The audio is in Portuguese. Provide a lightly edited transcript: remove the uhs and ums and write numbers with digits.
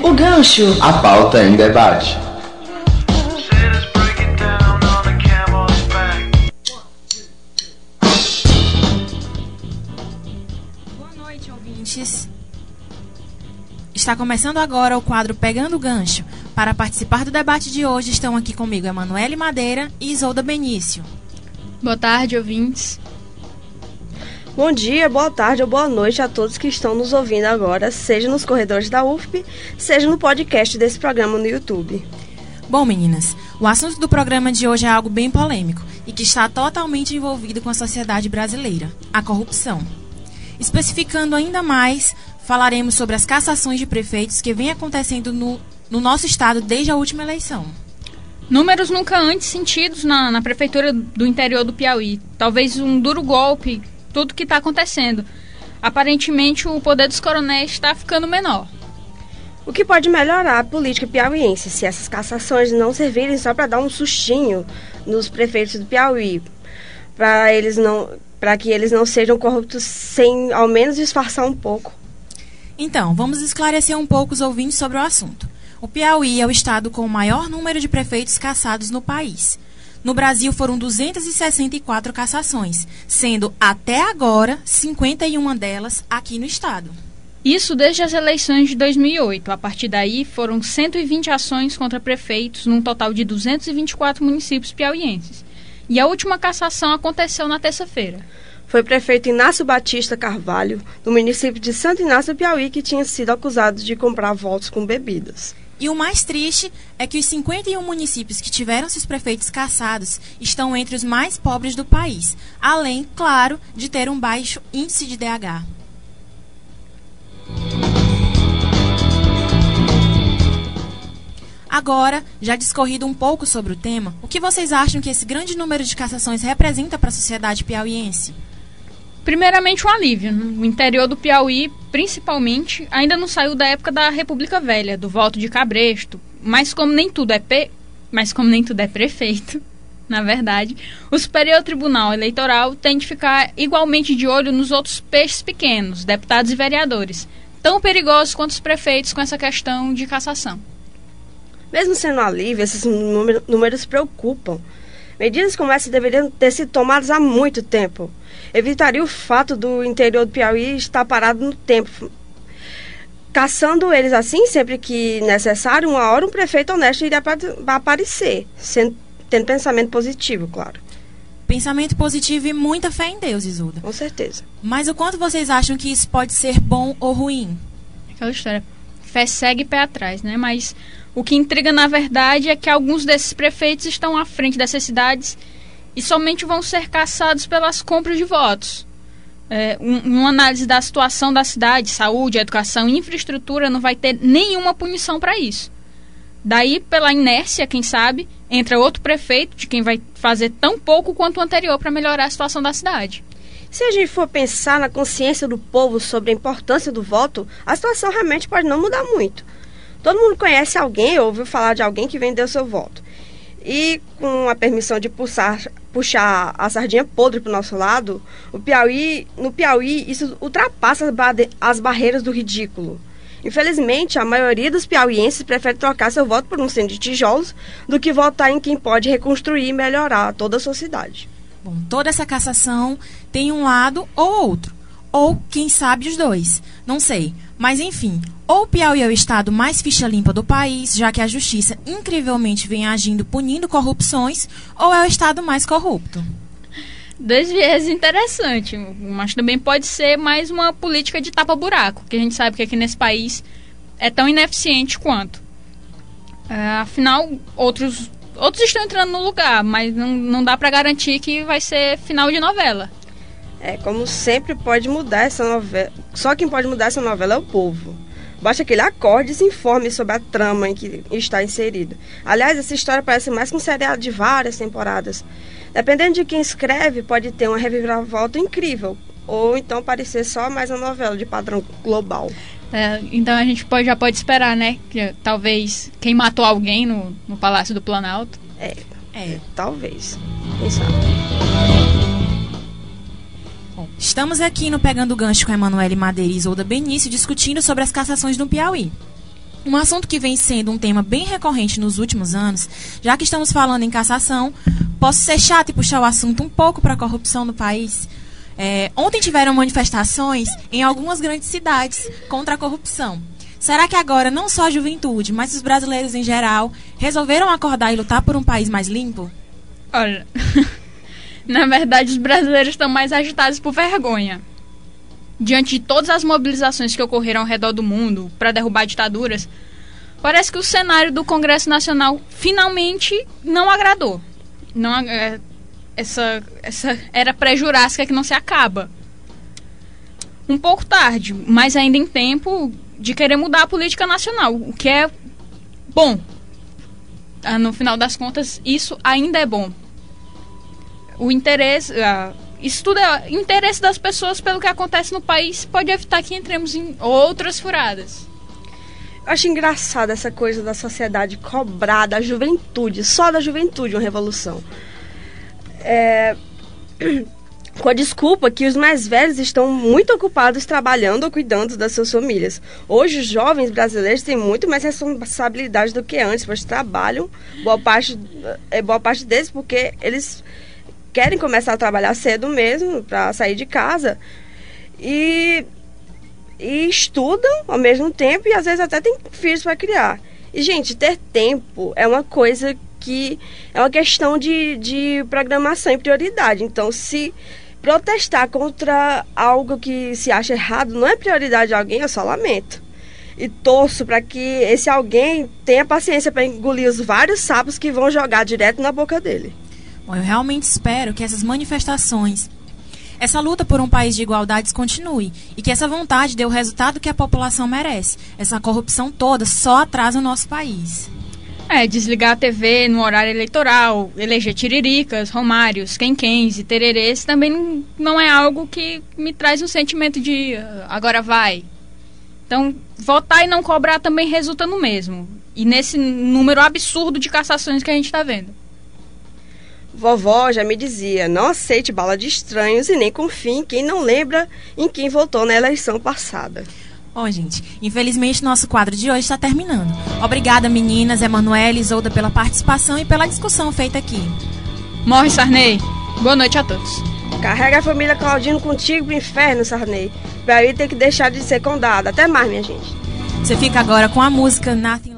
o gancho. A pauta em debate. Boa noite, ouvintes. Está começando agora o quadro Pegando o Gancho. Para participar do debate de hoje estão aqui comigo Emanuele Madeira e Isolda Benício. Boa tarde, ouvintes. Bom dia, boa tarde ou boa noite a todos que estão nos ouvindo agora, seja nos corredores da UFP, seja no podcast desse programa no YouTube. Bom, meninas, o assunto do programa de hoje é algo bem polêmico e que está totalmente envolvido com a sociedade brasileira, a corrupção. Especificando ainda mais, falaremos sobre as cassações de prefeitos que vem acontecendo no nosso estado desde a última eleição. Números nunca antes sentidos na prefeitura do interior do Piauí. Talvez um duro golpe, tudo que está acontecendo. Aparentemente, o poder dos coronéis está ficando menor. O que pode melhorar a política piauiense se essas cassações não servirem só para dar um sustinho nos prefeitos do Piauí, para que eles não sejam corruptos sem ao menos disfarçar um pouco? Então, vamos esclarecer um pouco os ouvintes sobre o assunto. O Piauí é o estado com o maior número de prefeitos cassados no país. No Brasil foram 264 cassações, sendo até agora 51 delas aqui no estado. Isso desde as eleições de 2008. A partir daí foram 120 ações contra prefeitos, num total de 224 municípios piauienses. E a última cassação aconteceu na terça-feira. Foi o prefeito Inácio Batista Carvalho, do município de Santo Inácio do Piauí, que tinha sido acusado de comprar votos com bebidas. E o mais triste é que os 51 municípios que tiveram seus prefeitos cassados estão entre os mais pobres do país, além, claro, de ter um baixo índice de DH. Agora, já discorrido um pouco sobre o tema, o que vocês acham que esse grande número de cassações representa para a sociedade piauiense? Primeiramente, um alívio. No interior do Piauí, principalmente, ainda não saiu da época da República Velha, do voto de cabresto. Mas como nem tudo é prefeito, na verdade, o Superior Tribunal Eleitoral tem de ficar igualmente de olho nos outros peixes pequenos, deputados e vereadores, tão perigosos quanto os prefeitos com essa questão de cassação. Mesmo sendo um alívio, esses números preocupam. Medidas como essa deveriam ter sido tomadas há muito tempo. Evitaria o fato do interior do Piauí estar parado no tempo. Caçando eles assim, sempre que necessário, uma hora um prefeito honesto iria aparecer, tendo pensamento positivo, claro. Pensamento positivo e muita fé em Deus, Isolda. Com certeza. Mas o quanto vocês acham que isso pode ser bom ou ruim? Aquela história, fé segue pé atrás, né? Mas o que intriga, na verdade, é que alguns desses prefeitos estão à frente dessas cidades e somente vão ser caçados pelas compras de votos. Uma análise da situação da cidade, saúde, educação e infraestrutura não vai ter nenhuma punição para isso. Daí, pela inércia, quem sabe, entra outro prefeito de quem vai fazer tão pouco quanto o anterior para melhorar a situação da cidade. Se a gente for pensar na consciência do povo sobre a importância do voto, a situação realmente pode não mudar muito. Todo mundo conhece alguém ou ouviu falar de alguém que vendeu seu voto. E com a permissão de puxar a sardinha podre para o nosso lado, no Piauí isso ultrapassa as barreiras do ridículo. Infelizmente, a maioria dos piauienses prefere trocar seu voto por um centro de tijolos do que votar em quem pode reconstruir e melhorar toda a sua cidade. Bom, toda essa cassação tem um lado ou outro. Ou, quem sabe, os dois. Não sei. Mas, enfim, ou o Piauí é o estado mais ficha limpa do país, já que a justiça incrivelmente vem agindo punindo corrupções, ou é o estado mais corrupto? Dois viés interessantes, mas também pode ser mais uma política de tapa-buraco, que a gente sabe que aqui nesse país é tão ineficiente quanto. Afinal, outros estão entrando no lugar, mas não dá para garantir que vai ser final de novela. Como sempre, pode mudar essa novela. Só quem pode mudar essa novela é o povo. Basta que ele acorde e se informe sobre a trama em que está inserido. Aliás, essa história parece mais que um seriado de várias temporadas. Dependendo de quem escreve, pode ter uma reviravolta incrível. Ou então parecer só mais uma novela de padrão global. Então a gente já pode esperar, né? Que talvez quem matou alguém no Palácio do Planalto. Talvez. Quem sabe? Estamos aqui no Pegando o Gancho com a Emanuele Madeira e Isolda Benício discutindo sobre as cassações no Piauí. Um assunto que vem sendo um tema bem recorrente nos últimos anos, já que estamos falando em cassação, posso ser chata e puxar o assunto um pouco para a corrupção no país? Ontem tiveram manifestações em algumas grandes cidades contra a corrupção. Será que agora não só a juventude, mas os brasileiros em geral resolveram acordar e lutar por um país mais limpo? Olha, na verdade os brasileiros estão mais agitados por vergonha. Diante de todas as mobilizações que ocorreram ao redor do mundo para derrubar ditaduras, parece que o cenário do Congresso Nacional finalmente não agradou. Essa era pré-jurássica que não se acaba. Um pouco tarde, mas ainda em tempo de querer mudar a política nacional, o que é bom. No final das contas, isso ainda é bom. O interesse... Isso tudo é o interesse das pessoas pelo que acontece no país, pode evitar que entremos em outras furadas. Eu acho engraçado essa coisa da sociedade cobrar da juventude, só da juventude, uma revolução. Com a desculpa que os mais velhos estão muito ocupados trabalhando ou cuidando das suas famílias. Hoje os jovens brasileiros têm muito mais responsabilidade do que antes, pois trabalham, boa parte deles porque eles querem começar a trabalhar cedo mesmo, para sair de casa, e estudam ao mesmo tempo e às vezes até têm filhos para criar. E, gente, ter tempo é uma coisa que é uma questão de programação e prioridade. Então, se protestar contra algo que se acha errado não é prioridade de alguém, eu só lamento. E torço para que esse alguém tenha paciência para engolir os vários sapos que vão jogar direto na boca dele. Bom, eu realmente espero que essas manifestações, essa luta por um país de igualdades continue e que essa vontade dê o resultado que a população merece. Essa corrupção toda só atrasa o nosso país. Desligar a TV no horário eleitoral, eleger tiriricas, romários, quenquens e tererês também não é algo que me traz um sentimento de agora vai. Então, votar e não cobrar também resulta no mesmo. E nesse número absurdo de cassações que a gente está vendo. Vovó já me dizia, não aceite bala de estranhos e nem confie em quem não lembra em quem votou na eleição passada. Bom, gente, infelizmente nosso quadro de hoje está terminando. Obrigada, meninas, Emanuele e Isolda, pela participação e pela discussão feita aqui. Morre, Sarney. Boa noite a todos. Carrega a família Claudino contigo pro inferno, Sarney. Pra aí ter que deixar de ser condado. Até mais, minha gente. Você fica agora com a música Nothing